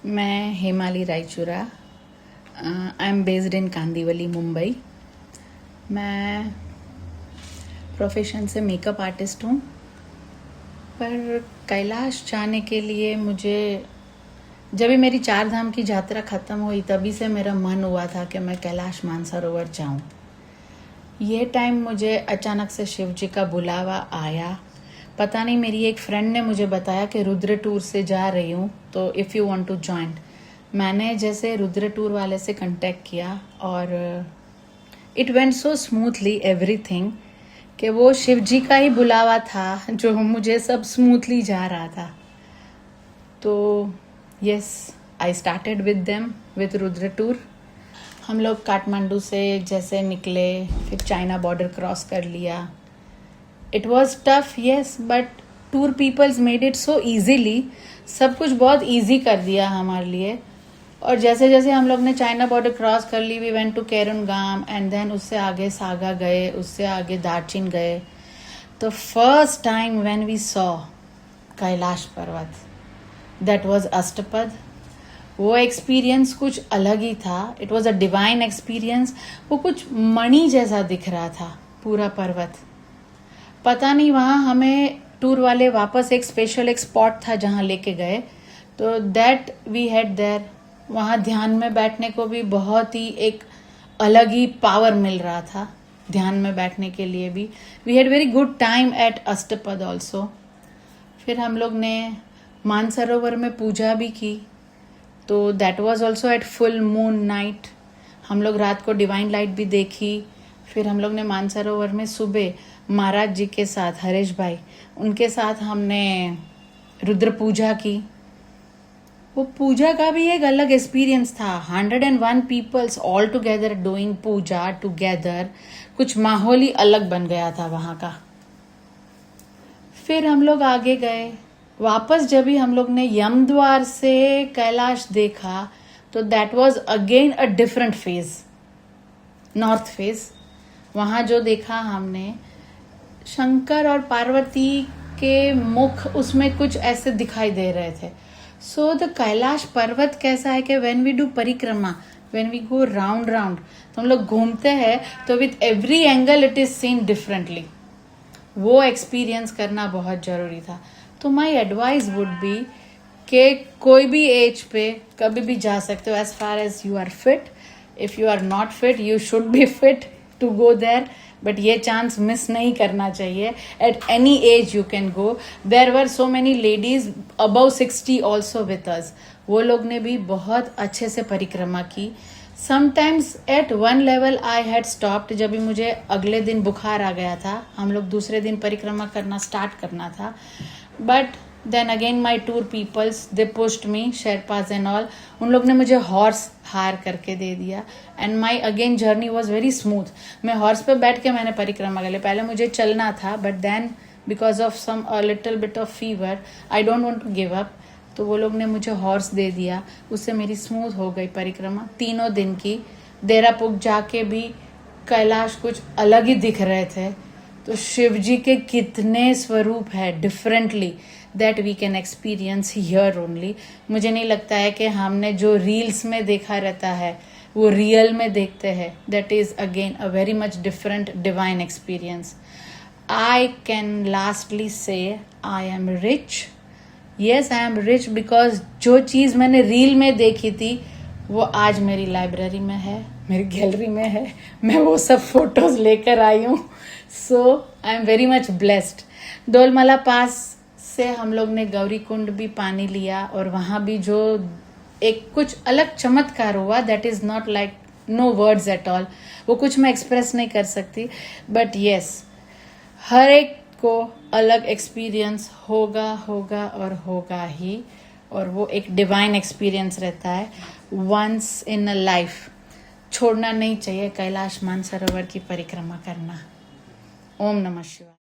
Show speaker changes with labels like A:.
A: मैं Hemali Raichura. I am based in Kandivali, Mumbai. मैं profession से मेकअप आर्टिस्ट हूँ, पर कैलाश जाने के लिए मुझे जब भी मेरी 4 धाम की यात्रा ख़त्म हुई तभी से मेरा मन हुआ था कि मैं कैलाश मानसरोवर जाऊँ। ये टाइम मुझे अचानक से शिव जी का बुलावा आया। पता नहीं, मेरी एक फ्रेंड ने मुझे बताया कि रुद्र टूर से जा रही हूँ, तो if you want to join. मैंने जैसे रुद्र टूर वाले से कांटेक्ट किया और it went so smoothly everything कि वो शिव जी का ही बुलावा था जो मुझे सब स्मूथली जा रहा था। तो yes, I started with them with Rudra tour. हम लोग काठमांडू से जैसे निकले, फिर चाइना बॉर्डर क्रॉस कर लिया। It was tough, yes, but tour peoples made it so easily. सब कुछ बहुत ईजी कर दिया हमारे लिए। और जैसे जैसे हम लोग ने चाइना बॉर्डर क्रॉस कर ली, वी वेंट टू केरनगाम एंड देन उससे आगे सागा गए, उससे आगे दार्जिलिंग गए। तो first time when we saw Kailash Parvat, that was Ashtapad. वो एक्सपीरियंस कुछ अलग ही था। It was a divine experience. वो कुछ मणि जैसा दिख रहा था पूरा पर्वत। पता नहीं, वहाँ हमें टूर वाले वापस एक स्पेशल एक स्पॉट था जहाँ लेके गए, तो दैट वी हैड देयर। वहाँ ध्यान में बैठने को भी बहुत ही एक अलग ही पावर मिल रहा था ध्यान में बैठने के लिए भी। We had very good time at Ashtapad also. फिर हम लोग ने मानसरोवर में पूजा भी की, तो that was also at full moon night. हम लोग रात को डिवाइन लाइट भी देखी। फिर हम लोग ने मानसरोवर में सुबह महाराज जी के साथ, हरेश भाई, उनके साथ हमने रुद्र पूजा की। वो पूजा का भी एक अलग एक्सपीरियंस था। 101 पीपल्स ऑल टुगेदर डूइंग पूजा टुगेदर। कुछ माहौल ही अलग बन गया था वहाँ का। फिर हम लोग आगे गए। वापस जब भी हम लोग ने यम द्वार से कैलाश देखा, तो that was again a different phase, north phase. वहाँ जो देखा हमने, शंकर और पार्वती के मुख उसमें कुछ ऐसे दिखाई दे रहे थे। सो द कैलाश पर्वत कैसा है कि व्हेन वी डू परिक्रमा, when we go round round, तो हम लोग घूमते हैं, तो with every angle it is seen differently. वो एक्सपीरियंस करना बहुत जरूरी था। तो माई एडवाइस वुड बी कि कोई भी एज पे कभी भी जा सकते हो, as far as you are fit. If you are not fit, you should be fit to go there, but ये चांस मिस नहीं करना चाहिए। At any age you can go. There were so many ladies above 60 also with us. वो लोग ने भी बहुत अच्छे से परिक्रमा की। Sometimes at one level I had stopped, जब भी मुझे अगले दिन बुखार आ गया था। हम लोग दूसरे दिन परिक्रमा करना स्टार्ट करना था, but then again my tour peoples they pushed me, Sherpas and all. उन लोग ने मुझे हॉर्स हायर करके दे दिया and my again journey was very smooth. मैं हॉर्स पे बैठ के मैंने परिक्रमा कर ली। पहले मुझे चलना था, but then because of some little bit of fever I don't want to give up, तो वो लोग ने मुझे हॉर्स दे दिया। उससे मेरी स्मूथ हो गई परिक्रमा 3 दिन की। देहरापुक जाके भी कैलाश कुछ अलग ही दिख रहे थे। तो शिव जी के कितने स्वरूप है differently, that we can experience here only. मुझे नहीं लगता है कि हमने जो रील्स में देखा रहता है वो रियल में देखते हैं। That is again a very much different divine experience. I can lastly say I am rich. Yes, I am rich because जो चीज़ मैंने रील में देखी थी वो आज मेरी लाइब्रेरी में है, मेरी गैलरी में है। मैं वो सब फोटोज लेकर आई हूँ। So I am very much blessed. Dolma La पास से हम लोग ने गौरी कुंड भी पानी लिया, और वहाँ भी जो एक कुछ अलग चमत्कार हुआ, that is not like no words at all. वो कुछ मैं एक्सप्रेस नहीं कर सकती, बट येस, हर एक को अलग एक्सपीरियंस होगा और होगा ही। और वो एक डिवाइन एक्सपीरियंस रहता है, वंस इन अ लाइफ। छोड़ना नहीं चाहिए कैलाश मानसरोवर की परिक्रमा करना। ओम नमः शिवाय।